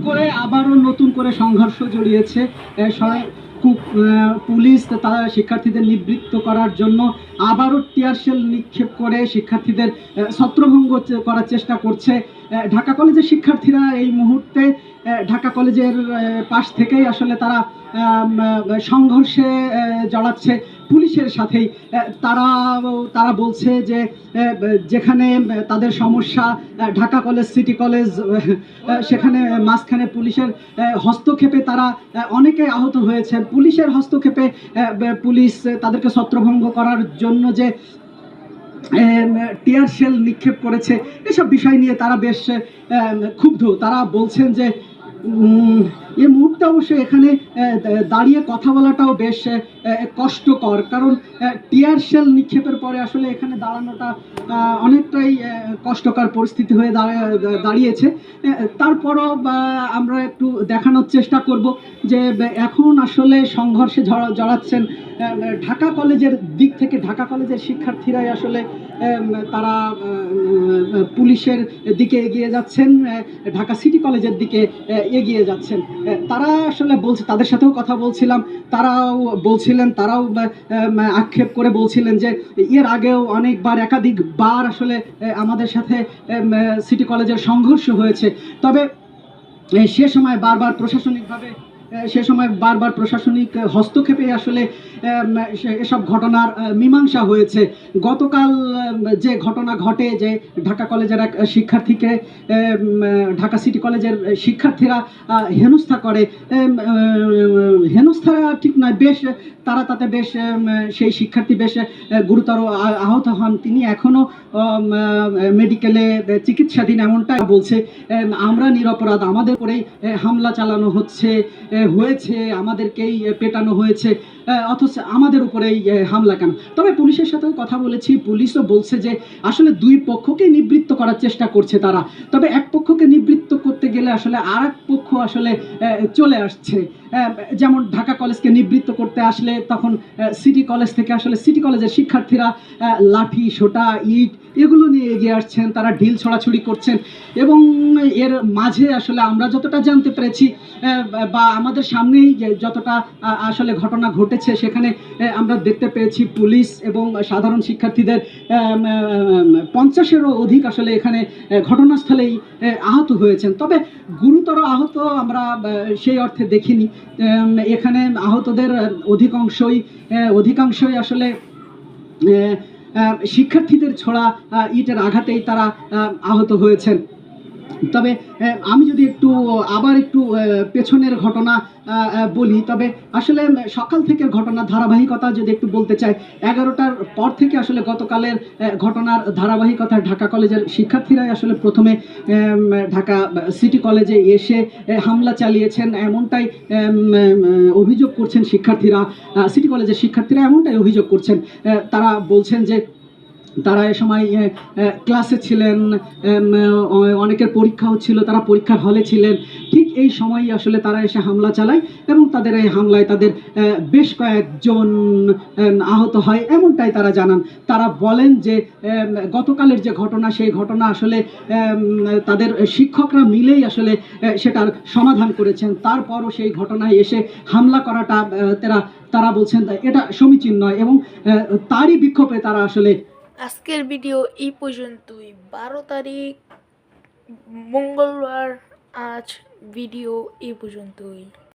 করে আবারও নতুন করে সংঘর্ষ জড়িয়েছে। পুলিশ তারা শিক্ষার্থীদের নিবৃত্ত করার জন্য আবারও টিয়ার শেল নিক্ষেপ করে শিক্ষার্থীদের ছত্রভঙ্গ করার চেষ্টা করছে। ঢাকা কলেজের শিক্ষার্থীরা এই মুহূর্তে ঢাকা কলেজের পাশ থেকেই আসলে তারা সংঘর্ষে জড়াচ্ছে পুলিশের সাথেই। তারা তারা বলছে যে যেখানে তাদের সমস্যা ঢাকা কলেজ, সিটি কলেজ, সেখানে মাঝখানে পুলিশের হস্তক্ষেপে তারা অনেকে আহত হয়েছেন। পুলিশের হস্তক্ষেপে পুলিশ তাদেরকে ছত্রভঙ্গ করার জন্য যে টিয়ার শেল নিক্ষেপ করেছে, এসব বিষয় নিয়ে তারা বেশ ক্ষুব্ধ। তারা বলছেন যে এই মুহূর্তে অবশ্যই এখানে দাঁড়িয়ে কথা বলাটাও বেশ কষ্টকর, কারণ টিয়ার শেল নিক্ষেপের পরে আসলে এখানে দাঁড়ানোটা অনেকটাই কষ্টকর পরিস্থিতি হয়ে দাঁড়িয়েছে। তারপরও আমরা একটু দেখানোর চেষ্টা করব যে এখন আসলে সংঘর্ষে জড়াচ্ছেন ঢাকা কলেজের দিক থেকে। ঢাকা কলেজের শিক্ষার্থীরাই আসলে তারা পুলিশের দিকে এগিয়ে যাচ্ছেন, ঢাকা সিটি কলেজের দিকে এগিয়ে যাচ্ছেন। তারা আসলে বলছে, তাদের সাথেও কথা বলছিলাম, তারাও বলছিলেন, তারাও আক্ষেপ করে বলছিলেন যে এর আগেও অনেকবার একাধিকবার আসলে আমাদের সাথে সিটি কলেজের সংঘর্ষ হয়েছে। তবে সে সময় বারবার প্রশাসনিক হস্তক্ষেপে আসলে এসব ঘটনার মীমাংসা হয়েছে। গতকাল যে ঘটনা ঘটে, যে ঢাকা কলেজের এক শিক্ষার্থীকে ঢাকা সিটি কলেজের শিক্ষার্থীরা হেনস্থা করে, হেনস্থা ঠিক নয়, বেশ তারা তাতে বেশ সেই শিক্ষার্থী বেশ গুরুতর আহত হন। তিনি এখনও মেডিকেলে চিকিৎসাধীন, এমনটা বলছে। আমরা নিরপরাধ, আমাদের উপরেই হামলা চালানো হয়েছে, আমাদেরকেই পেটানো হয়েছে, অথচ আমাদের উপরেই হামলা কেন? তবে পুলিশের সাথেও কথা বলেছি, পুলিশও বলছে যে আসলে দুই পক্ষকে নিবৃত্ত করার চেষ্টা করছে তারা। তবে এক পক্ষকে নিবৃত্ত করতে গেলে আসলে আর এক পক্ষ আসলে চলে আসছে। যেমন ঢাকা কলেজকে নিবৃত্ত করতে আসলে তখন সিটি কলেজ থেকে আসলে সিটি কলেজের শিক্ষার্থীরা লাঠি, সোটা, ইট এগুলো নিয়ে এগিয়ে আসছেন, তারা ঢিল ছড়াছড়ি করছেন। এবং এর মাঝে আসলে আমরা যতটা জানতে পেরেছি বা আমাদের সামনেই যতটা আসলে ঘটনা ঘটেছে, সেখানে আমরা দেখতে পেয়েছি পুলিশ এবং সাধারণ শিক্ষার্থীদের 50-এরও অধিক আসলে এখানে ঘটনাস্থলেই আহত হয়েছেন। তবে গুরুতর আহত আমরা সেই অর্থে দেখিনি। এখানে আহতদের অধিকাংশই আসলে শিক্ষার্থীদের ছোড়া ইটের আঘাতেই তারা আহত হয়েছেন। তবে আমি যদি আবার একটু পেছনের ঘটনা বলি, তবে আসলে সকাল থেকে ঘটনার ধারাবাহিকতা যদি একটু বলতে চাই, 11টার পর থেকে আসলে গতকালের ঘটনার ধারাবাহিকতা। ঢাকা কলেজের শিক্ষার্থীরাই আসলে প্রথমে ঢাকা সিটি কলেজে এসে হামলা চালিয়েছেন, এমনটাই অভিযোগ করছেন শিক্ষার্থীরা। সিটি কলেজের শিক্ষার্থীরা এমনটাই অভিযোগ করছেন। তারা বলছেন যে তারা এ সময় ক্লাসে ছিলেন, অনেকের পরীক্ষা হচ্ছিল, তারা পরীক্ষার হলে ছিলেন। ঠিক এই সময়ই আসলে তারা এসে হামলা চালায় এবং তাদের এই হামলায় তাদের বেশ কয়েকজন আহত হয়, এমনটাই তারা জানান। তারা বলেন যে গতকালের যে ঘটনা, সেই ঘটনা আসলে তাদের শিক্ষকরা মিলেই আসলে সেটার সমাধান করেছেন। তারপরও সেই ঘটনায় এসে হামলা করাটা তারা বলছেন এটা সমীচীন নয়, এবং তারই বিক্ষোভে তারা আসলে। আজকের ভিডিও এই পর্যন্তই। 12 তারিখ মঙ্গলবার, আজ ভিডিও এই পর্যন্তই।